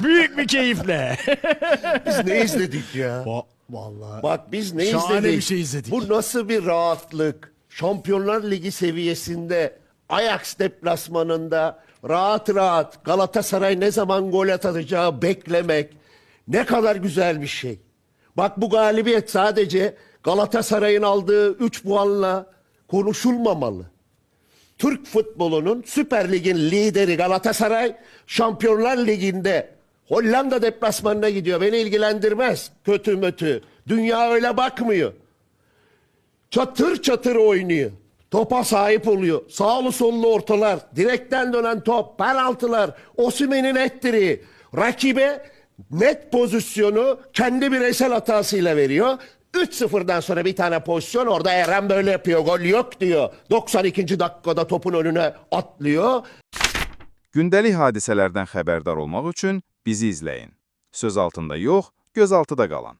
Büyük bir keyifle. Biz ne izledik ya? Vallahi. Bak biz ne Şahane izledik? bir şey izledik. Bu nasıl bir rahatlık? Şampiyonlar Ligi seviyesinde Ajax deplasmanında rahat rahat Galatasaray ne zaman gol atacağı beklemek ne kadar güzel bir şey. Bak bu galibiyet sadece Galatasaray'ın aldığı 3 puanla konuşulmamalı. Türk futbolunun Süper Lig'in lideri Galatasaray Şampiyonlar Ligi'nde Hollanda deplasmanına gidiyor. Beni ilgilendirmez. Kötü mötü. Dünya öyle bakmıyor. Çatır çatır oynuyor. Topa sahip oluyor. Sağlı sollu ortalar, direkten dönen top, penaltılar, Osimhen'in ettiriği. Rakibe net pozisyonu kendi bireysel hatasıyla veriyor. 3-0'dan sonra bir tane pozisyon orada Eren böyle yapıyor. Gol yok diyor. 92. dakikada topun önüne atlıyor. Gündəlik hadisələrdən xəbərdar olmaq üçün bizi izləyin. Söz altında yox, göz altıda qalın.